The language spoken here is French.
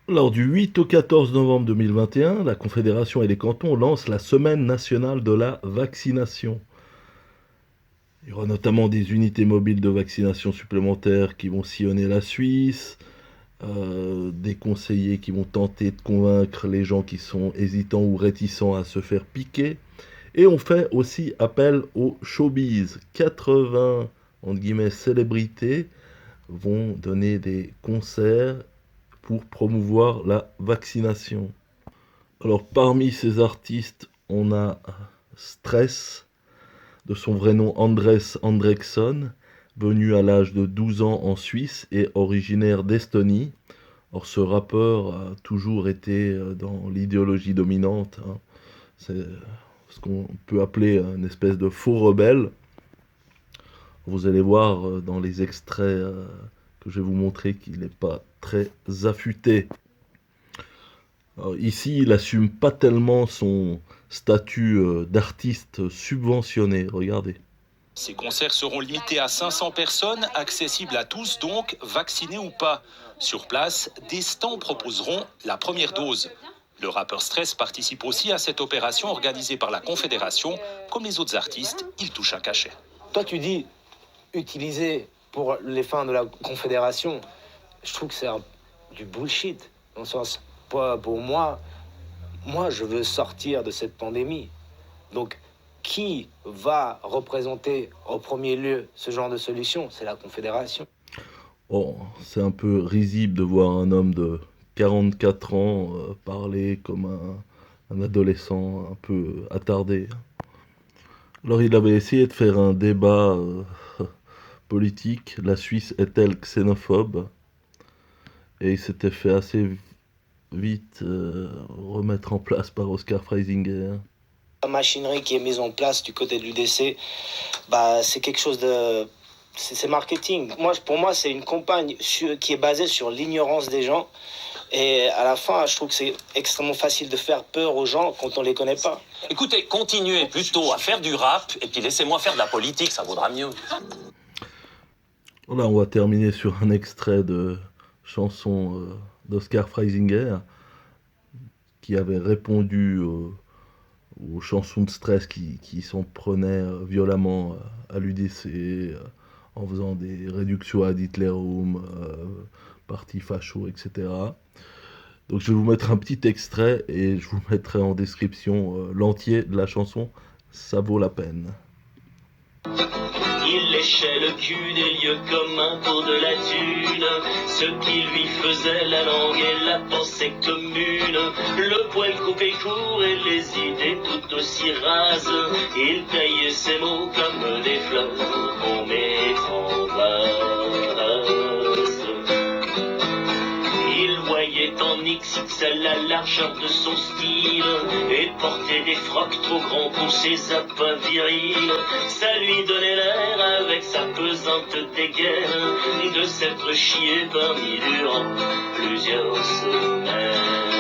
Alors, du 8 au 14 novembre 2021, la Confédération et les cantons lancent la Semaine nationale de la vaccination. Il y aura notamment des unités mobiles de vaccination supplémentaires qui vont sillonner la Suisse, des conseillers qui vont tenter de convaincre les gens qui sont hésitants ou réticents à se faire piquer. Et on fait aussi appel au showbiz. 80 entre guillemets, célébrités vont donner des concerts pour promouvoir la vaccination. Alors parmi ces artistes, on a Stress, de son vrai nom Andres Andreksson, venu à l'âge de 12 ans en Suisse et originaire d'Estonie. Or ce rappeur a toujours été dans l'idéologie dominante, hein. C'est ce qu'on peut appeler une espèce de faux rebelle. Vous allez voir dans les extraits que je vais vous montrer qu'il n'est pas très affûté. Alors, ici, il assume pas tellement son statut d'artiste subventionné. Regardez. Ces concerts seront limités à 500 personnes, accessibles à tous donc, vaccinés ou pas. Sur place, des stands proposeront la première dose. Le rappeur Stress participe aussi à cette opération organisée par la Confédération. Comme les autres artistes, il touche un cachet. Toi, tu dis utiliser pour les fins de la Confédération. Je trouve que c'est du bullshit. Dans le sens, pour moi, je veux sortir de cette pandémie. Donc, qui va représenter au premier lieu ce genre de solution? C'est la Confédération. Bon, c'est un peu risible de voir un homme de 44 ans parler comme un adolescent un peu attardé. Alors il avait essayé de faire un débat politique. La Suisse est-elle xénophobe? Et il s'était fait assez vite remettre en place par Oscar Freisinger. La machinerie qui est mise en place du côté de l'UDC, c'est quelque chose de... C'est marketing. Pour moi, c'est une campagne qui est basée sur l'ignorance des gens. Et à la fin, je trouve que c'est extrêmement facile de faire peur aux gens quand on les connaît pas. Écoutez, continuez plutôt à faire du rap et puis laissez-moi faire de la politique, ça vaudra mieux. Là, on va terminer sur un extrait de chanson d'Oscar Freisinger qui avait répondu aux chansons de Stress qui s'en prenaient violemment à l'UDC en faisant des réductions ad Hitlerum, parti facho, etc. Donc je vais vous mettre un petit extrait et je vous mettrai en description l'entier de la chanson, ça vaut la peine. Il léchait le cul des lieux communs pour de la thune, ce qui lui faisait la langue et la pensée commune, le poil coupé court et les idées tout aussi rases. Il taillait ses mots comme des fleurs qu'on met en vase. Il voyait en XXL la largeur de son style et portait des frocs trop grands pour ses appas virils. Ça lui donnait l'air, avec sa pesante dégaine, de s'être chié parmi durant plusieurs semaines.